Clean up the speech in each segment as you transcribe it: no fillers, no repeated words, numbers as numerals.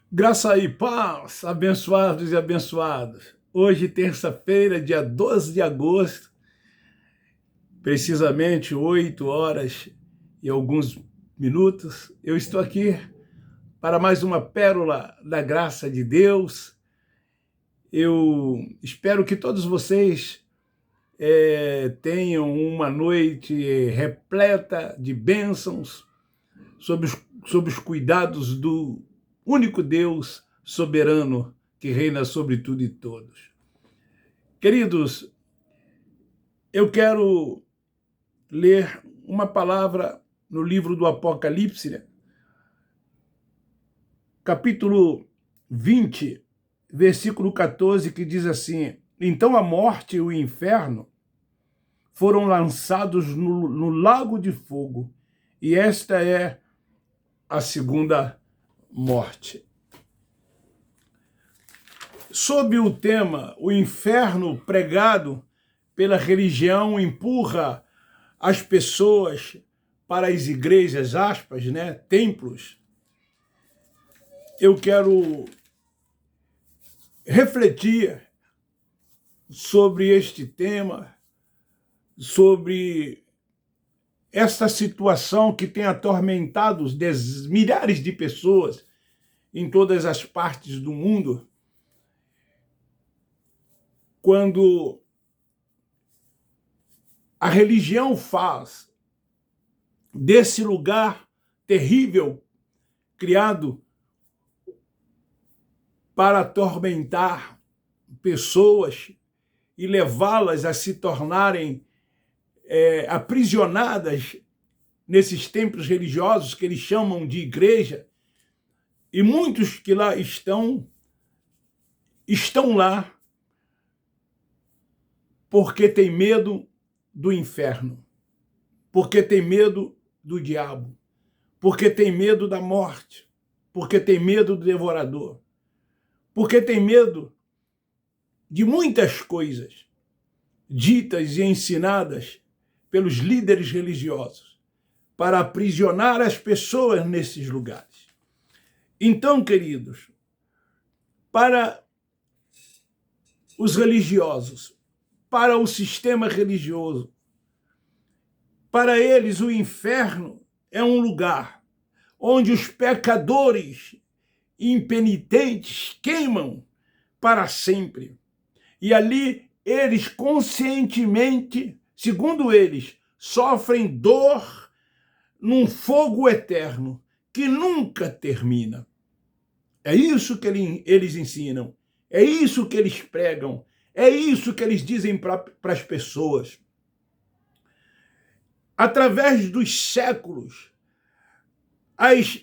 Graça e paz, abençoados e abençoadas. Hoje, terça-feira, dia 12 de agosto, precisamente 8 horas e alguns minutos, eu estou aqui para mais uma pérola da graça de Deus. Eu espero que todos vocês tenham uma noite repleta de bênçãos sob os cuidados do único Deus soberano que reina sobre tudo e todos. Queridos, eu quero ler uma palavra no livro do Apocalipse, né? Capítulo 20, versículo 14, que diz assim: Então a morte e o inferno foram lançados no lago de fogo, e esta é a segunda morte. Sob o tema o inferno pregado pela religião empurra as pessoas para as igrejas, aspas, né, templos, eu quero refletir sobre este tema, sobre esta situação que tem atormentado milhares de pessoas em todas as partes do mundo, quando a religião faz desse lugar terrível criado para atormentar pessoas e levá-las a se tornarem aprisionadas nesses templos religiosos que eles chamam de igreja, e muitos que lá estão lá porque têm medo do inferno, porque têm medo do diabo, porque têm medo da morte, porque têm medo do devorador, porque têm medo de muitas coisas ditas e ensinadas pelos líderes religiosos para aprisionar as pessoas nesses lugares. Então, queridos, para os religiosos, para o sistema religioso, para eles o inferno é um lugar onde os pecadores impenitentes queimam para sempre. E ali eles conscientemente, segundo eles, sofrem dor num fogo eterno que nunca termina. É isso que eles ensinam, é isso que eles pregam, é isso que eles dizem para as pessoas. Através dos séculos, as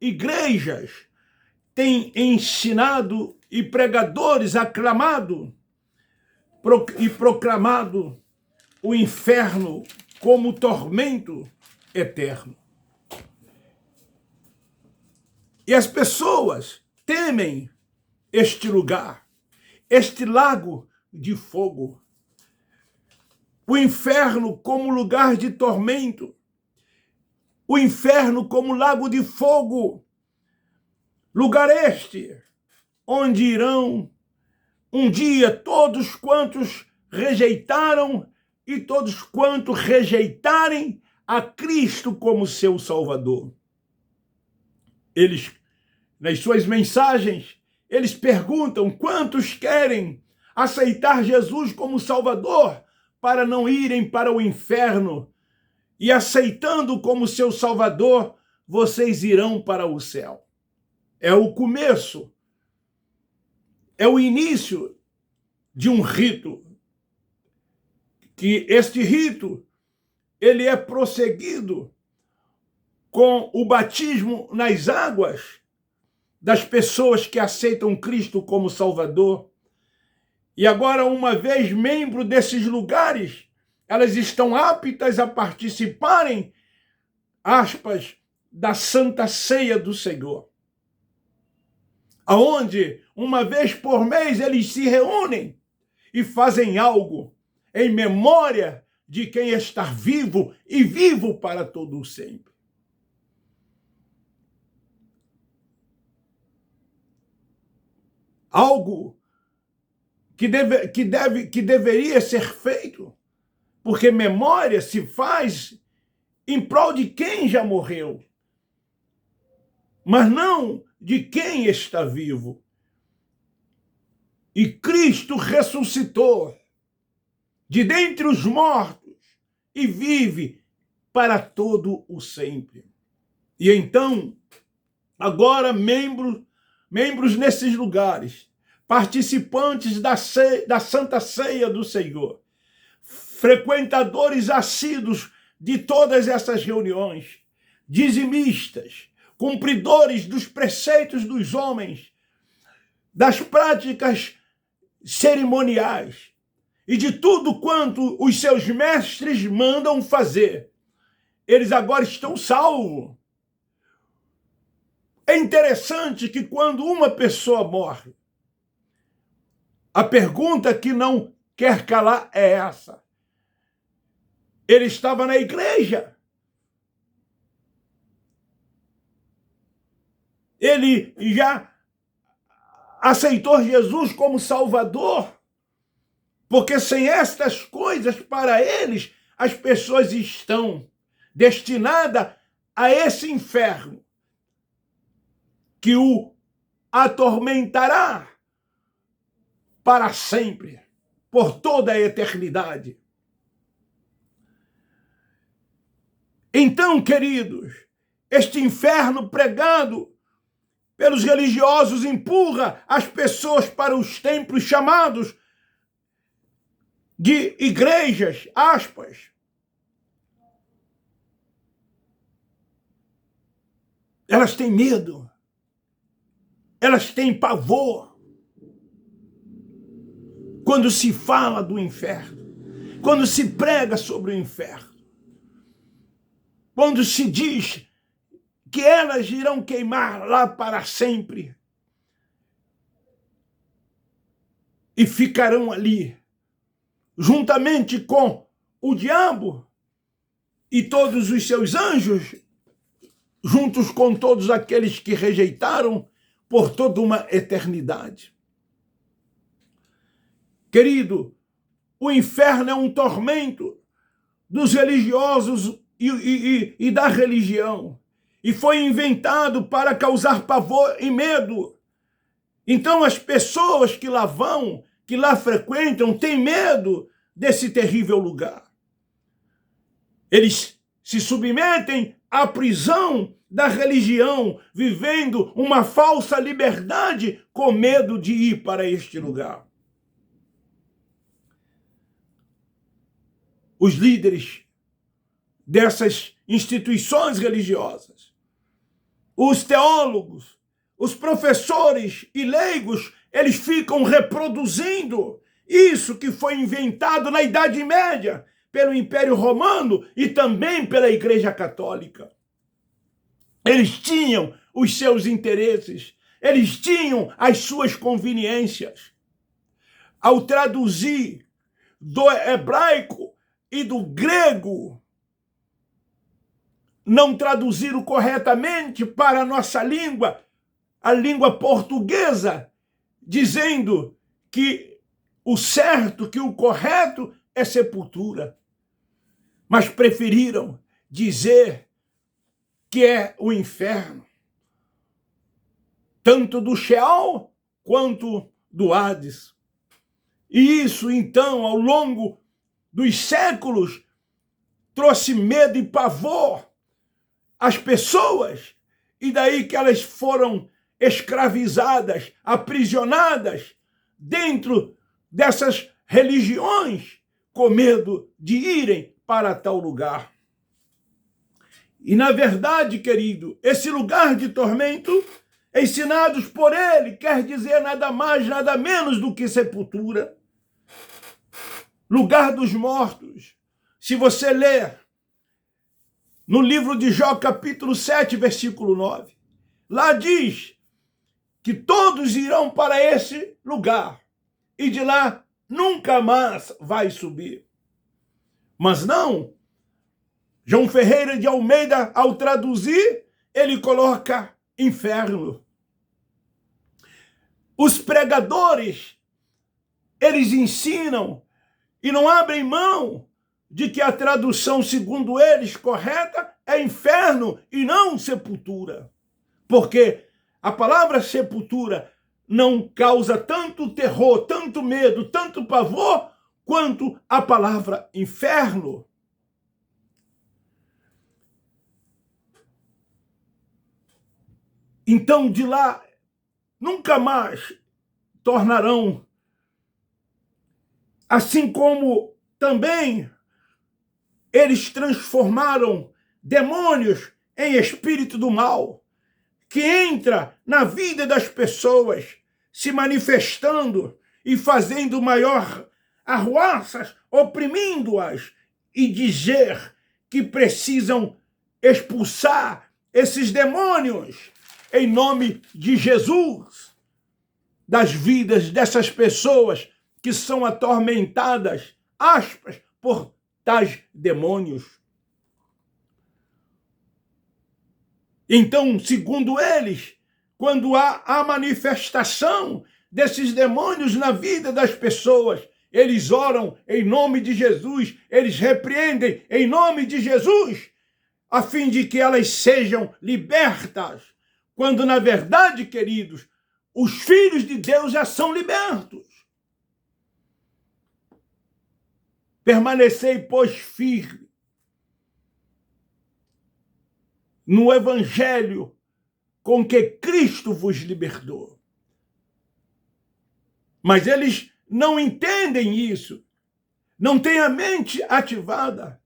igrejas têm ensinado e pregadores aclamado e proclamado o inferno como tormento eterno. E as pessoas temem este lugar, este lago de fogo, o inferno como lugar de tormento, o inferno como lago de fogo, lugar este onde irão um dia todos quantos rejeitaram e todos quantos rejeitarem a Cristo como seu Salvador. Eles, nas suas mensagens, eles perguntam quantos querem aceitar Jesus como Salvador para não irem para o inferno, e aceitando como seu Salvador, vocês irão para o céu. É o começo, é o início de um rito, que este rito ele é prosseguido com o batismo nas águas das pessoas que aceitam Cristo como Salvador. E agora, uma vez membro desses lugares, elas estão aptas a participarem, aspas, da Santa Ceia do Senhor, aonde, uma vez por mês, eles se reúnem e fazem algo em memória de quem está vivo e vivo para todo o sempre. algo que deveria ser feito, porque memória se faz em prol de quem já morreu, mas não de quem está vivo. E Cristo ressuscitou de dentre os mortos e vive para todo o sempre. E então, agora membros nesses lugares, participantes da Santa Ceia do Senhor, frequentadores assíduos de todas essas reuniões, dizimistas, cumpridores dos preceitos dos homens, das práticas cerimoniais e de tudo quanto os seus mestres mandam fazer. Eles agora estão salvos. É interessante que quando uma pessoa morre, a pergunta que não quer calar é essa. Ele estava na igreja. Ele já aceitou Jesus como Salvador, porque sem estas coisas, para eles, as pessoas estão destinadas a esse inferno, que o atormentará para sempre, por toda a eternidade. Então, queridos, este inferno pregado pelos religiosos empurra as pessoas para os templos chamados de igrejas, aspas. Elas têm medo, elas têm pavor quando se fala do inferno, quando se prega sobre o inferno, quando se diz que elas irão queimar lá para sempre e ficarão ali, juntamente com o diabo e todos os seus anjos, juntos com todos aqueles que rejeitaram por toda uma eternidade. Querido, o inferno é um tormento dos religiosos e da religião, e foi inventado para causar pavor e medo. Então as pessoas que lá vão, que lá frequentam, têm medo desse terrível lugar. Eles se submetem à prisão da religião, vivendo uma falsa liberdade com medo de ir para este lugar. Os líderes dessas instituições religiosas, os teólogos, os professores e leigos, eles ficam reproduzindo isso que foi inventado na Idade Média pelo Império Romano e também pela Igreja Católica. Eles tinham os seus interesses, eles tinham as suas conveniências. Ao traduzir do hebraico e do grego, não traduziram corretamente para a nossa língua, a língua portuguesa, dizendo que o certo, que o correto é sepultura. Mas preferiram dizer que é o inferno, tanto do Sheol quanto do Hades. E isso, então, ao longo dos séculos, trouxe medo e pavor às pessoas, e daí que elas foram escravizadas, aprisionadas dentro dessas religiões, com medo de irem para tal lugar. E, na verdade, querido, esse lugar de tormento, ensinados por ele, quer dizer nada mais, nada menos do que sepultura. Lugar dos mortos. Se você ler no livro de Jó, capítulo 7, versículo 9, lá diz que todos irão para esse lugar e de lá nunca mais vai subir. Mas não, João Ferreira de Almeida, ao traduzir, ele coloca inferno. Os pregadores, eles ensinam e não abrem mão de que a tradução, segundo eles, correta é inferno e não sepultura. Porque a palavra sepultura não causa tanto terror, tanto medo, tanto pavor, quanto a palavra inferno. Então, de lá, nunca mais tornarão, assim como também eles transformaram demônios em espírito do mal, que entra na vida das pessoas, se manifestando e fazendo maior arruaças, oprimindo-as, e dizer que precisam expulsar esses demônios em nome de Jesus, das vidas dessas pessoas que são atormentadas, aspas, por tais demônios. Então, segundo eles, quando há a manifestação desses demônios na vida das pessoas, eles oram em nome de Jesus, eles repreendem em nome de Jesus, a fim de que elas sejam libertas, quando, na verdade, queridos, os filhos de Deus já são libertos. Permanecei, pois, firme no evangelho com que Cristo vos libertou. Mas eles não entendem isso, não têm a mente ativada,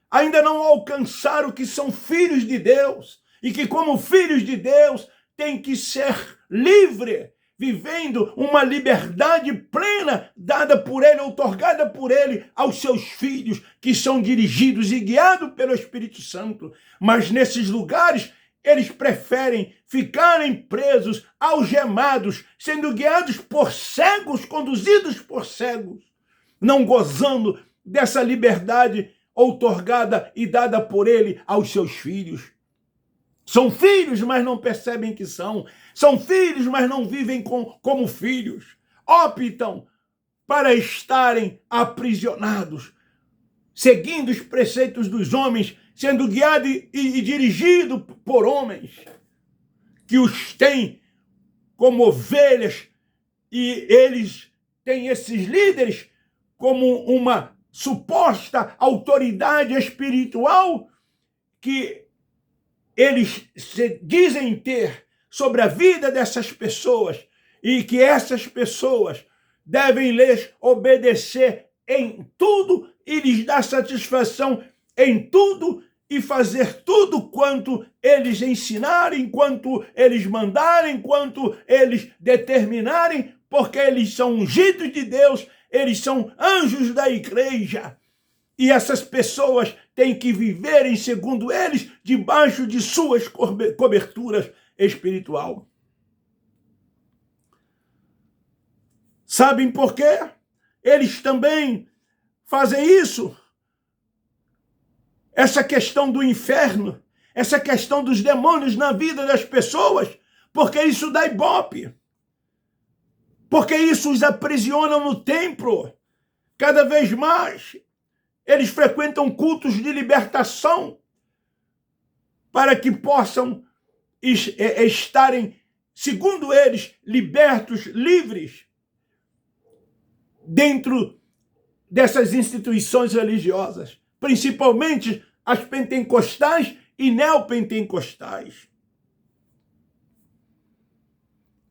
ainda não alcançaram que são filhos de Deus e que, como filhos de Deus, têm que ser livres, vivendo uma liberdade plena dada por Ele, outorgada por Ele aos seus filhos, que são dirigidos e guiados pelo Espírito Santo. Mas nesses lugares, eles preferem ficarem presos, algemados, sendo guiados por cegos, conduzidos por cegos, não gozando dessa liberdade outorgada e dada por Ele aos seus filhos. São filhos, mas não percebem que são. São filhos, mas não vivem como filhos. Optam para estarem aprisionados, seguindo os preceitos dos homens, sendo guiado e dirigido por homens que os têm como ovelhas, e eles têm esses líderes como uma suposta autoridade espiritual que eles dizem ter sobre a vida dessas pessoas, e que essas pessoas devem lhes obedecer em tudo e lhes dar satisfação em tudo e fazer tudo quanto eles ensinarem, quanto eles mandarem, quanto eles determinarem, porque eles são ungidos de Deus, eles são anjos da igreja. E essas pessoas têm que viverem, segundo eles, debaixo de suas coberturas espiritual. Sabem por quê? Eles também fazem isso. Essa questão do inferno, essa questão dos demônios na vida das pessoas, porque isso dá ibope. Porque isso os aprisiona no templo. Cada vez mais, eles frequentam cultos de libertação para que possam estarem, segundo eles, libertos, livres, dentro dessas instituições religiosas, principalmente as pentecostais e neopentecostais.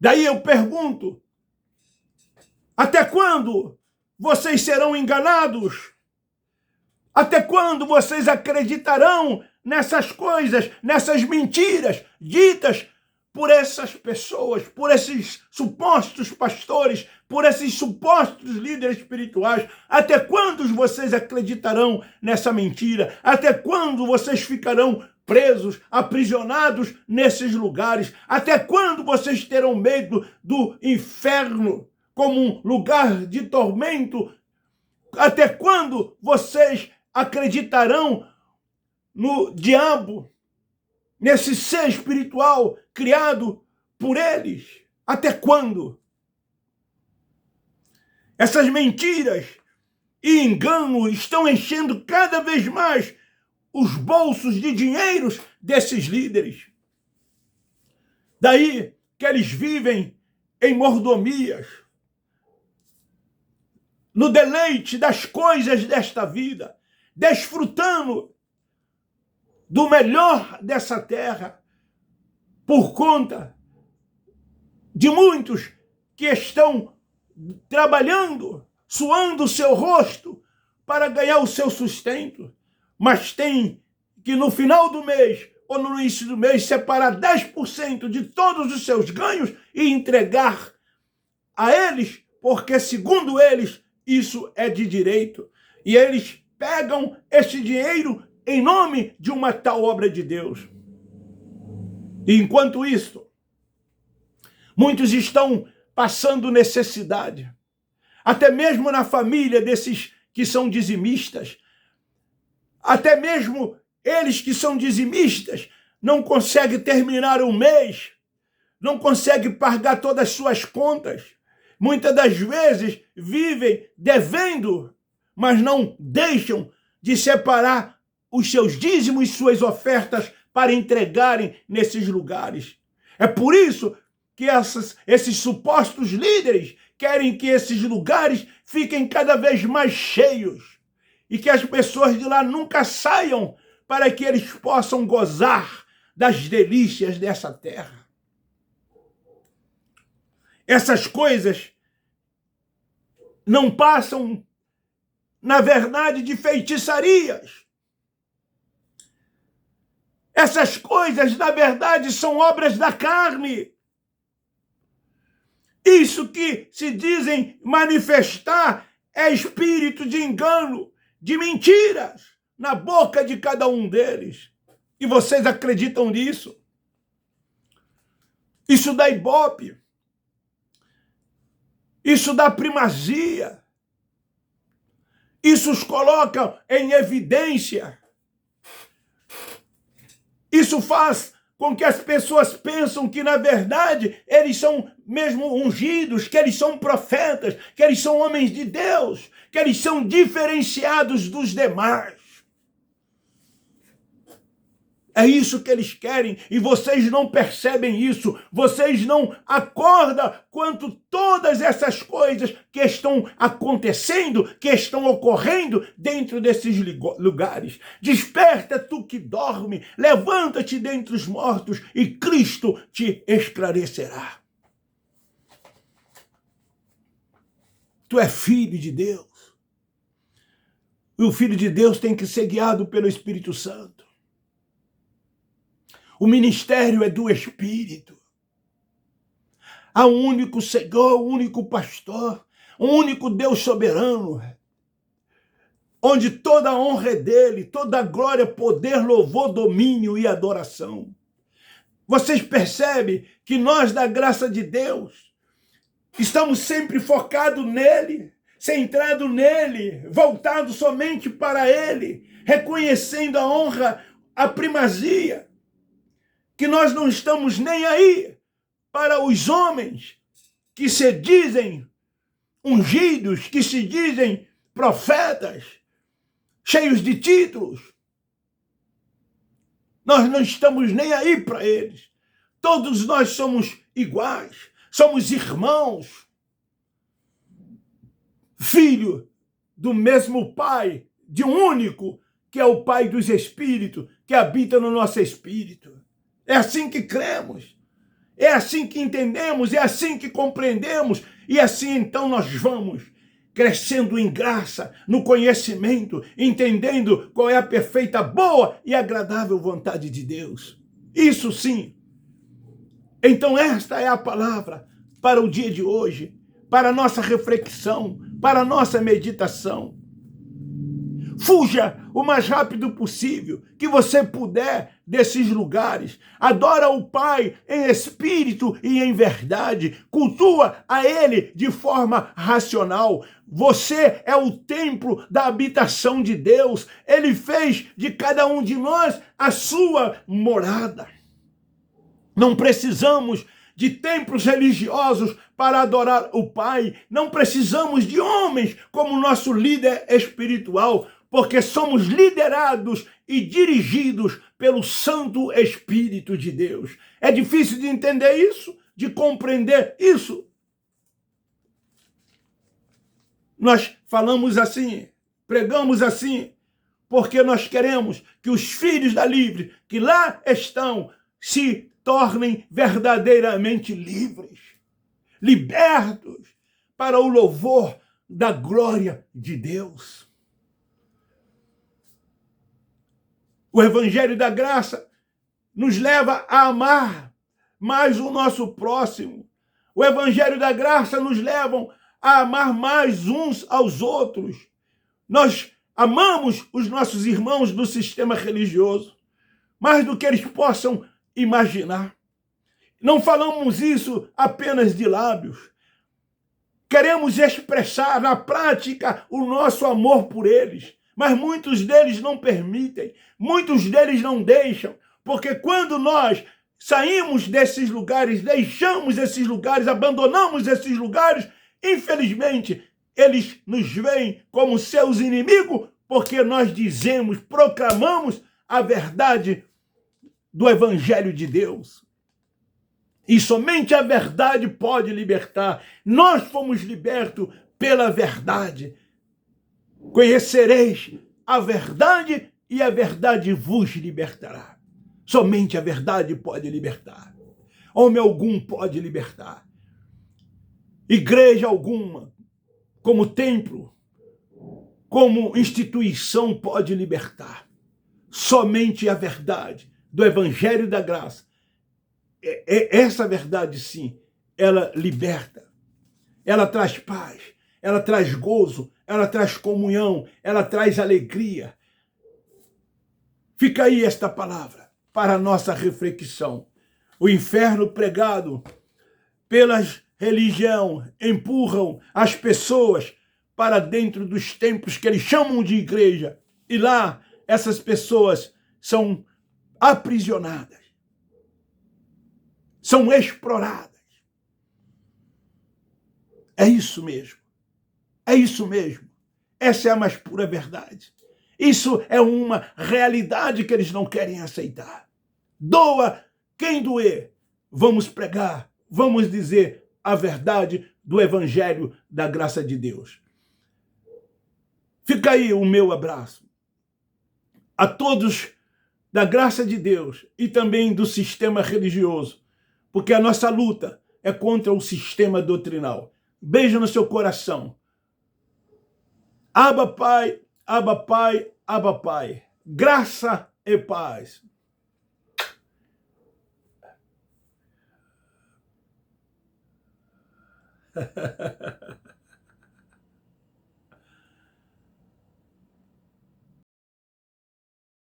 Daí eu pergunto, até quando vocês serão enganados? Até quando vocês acreditarão nessas coisas, nessas mentiras ditas por essas pessoas, por esses supostos pastores, por esses supostos líderes espirituais? Até quando vocês acreditarão nessa mentira? Até quando vocês ficarão presos, aprisionados nesses lugares? Até quando vocês terão medo do inferno como um lugar de tormento? Até quando vocês acreditarão no diabo, nesse ser espiritual criado por eles? Até quando? Essas mentiras e engano estão enchendo cada vez mais os bolsos de dinheiros desses líderes. Daí que eles vivem em mordomias, no deleite das coisas desta vida, desfrutando do melhor dessa terra, por conta de muitos que estão trabalhando, suando o seu rosto para ganhar o seu sustento, mas tem que no final do mês ou no início do mês separar 10% de todos os seus ganhos e entregar a eles, porque segundo eles isso é de direito. E eles pegam esse dinheiro em nome de uma tal obra de Deus. E enquanto isso, muitos estão passando necessidade. Até mesmo na família desses que são dizimistas. Até mesmo eles que são dizimistas não conseguem terminar um mês, não conseguem pagar todas as suas contas. Muitas das vezes vivem devendo, mas não deixam de separar os seus dízimos e suas ofertas para entregarem nesses lugares. É por isso que esses supostos líderes querem que esses lugares fiquem cada vez mais cheios e que as pessoas de lá nunca saiam para que eles possam gozar das delícias dessa terra. Essas coisas não passam, na verdade, de feitiçarias. Essas coisas, na verdade, são obras da carne. Isso que se dizem manifestar é espírito de engano, de mentiras na boca de cada um deles. E vocês acreditam nisso? Isso dá ibope. Isso dá primazia. Isso os coloca em evidência. Isso faz com que as pessoas pensam que, na verdade, eles são mesmo ungidos, que eles são profetas, que eles são homens de Deus, que eles são diferenciados dos demais. É isso que eles querem e vocês não percebem isso. Vocês não acordam quanto todas essas coisas que estão acontecendo, que estão ocorrendo dentro desses lugares. Desperta tu que dorme, levanta-te dentre os mortos e Cristo te esclarecerá. Tu é filho de Deus. E o filho de Deus tem que ser guiado pelo Espírito Santo. O ministério é do Espírito. Há um único Senhor, um único pastor, um único Deus soberano, onde toda a honra é dele, toda a glória, poder, louvor, domínio e adoração. Vocês percebem que nós, da graça de Deus, estamos sempre focados nele, centrados nele, voltados somente para ele, reconhecendo a honra, a primazia, que nós não estamos nem aí para os homens que se dizem ungidos, que se dizem profetas, cheios de títulos. Nós não estamos nem aí para eles. Todos nós somos iguais, somos irmãos, filho do mesmo Pai, de um único, que é o Pai dos Espíritos, que habita no nosso espírito. É assim que cremos, é assim que entendemos, é assim que compreendemos, e assim então nós vamos crescendo em graça, no conhecimento, entendendo qual é a perfeita, boa e agradável vontade de Deus. Isso sim. Então esta é a palavra para o dia de hoje, para a nossa reflexão, para a nossa meditação. Fuja o mais rápido possível que você puder desses lugares. Adora o Pai em espírito e em verdade. Cultua a Ele de forma racional. Você é o templo da habitação de Deus. Ele fez de cada um de nós a sua morada. Não precisamos de templos religiosos para adorar o Pai. Não precisamos de homens como nosso líder espiritual, porque somos liderados e dirigidos pelo Santo Espírito de Deus. É difícil de entender isso, de compreender isso. Nós falamos assim, pregamos assim, porque nós queremos que os filhos da livre, que lá estão, se tornem verdadeiramente livres, libertos para o louvor da glória de Deus. O Evangelho da Graça nos leva a amar mais o nosso próximo. O Evangelho da Graça nos leva a amar mais uns aos outros. Nós amamos os nossos irmãos do sistema religioso, mais do que eles possam imaginar. Não falamos isso apenas de lábios. Queremos expressar na prática o nosso amor por eles, mas muitos deles não permitem, muitos deles não deixam, porque quando nós saímos desses lugares, deixamos esses lugares, abandonamos esses lugares, infelizmente, eles nos veem como seus inimigos, porque nós dizemos, proclamamos a verdade do Evangelho de Deus. E somente a verdade pode libertar. Nós fomos libertos pela verdade. Conhecereis a verdade e a verdade vos libertará. Somente a verdade pode libertar. Homem algum pode libertar. Igreja alguma, como templo, como instituição, pode libertar. Somente a verdade do Evangelho da Graça. Essa verdade, sim, ela liberta. Ela traz paz, ela traz gozo, ela traz comunhão, ela traz alegria. Fica aí esta palavra para a nossa reflexão. O inferno pregado pelas religião empurram as pessoas para dentro dos templos que eles chamam de igreja. E lá, essas pessoas são aprisionadas, são exploradas. É isso mesmo. É isso mesmo. Essa é a mais pura verdade. Isso é uma realidade que eles não querem aceitar. Doa quem doer. Vamos pregar, vamos dizer a verdade do Evangelho da graça de Deus. Fica aí o meu abraço a todos da graça de Deus e também do sistema religioso, porque a nossa luta é contra o sistema doutrinal. Beijo no seu coração. Abba, Pai, Abba, Pai, Abba, Pai. Graça e paz.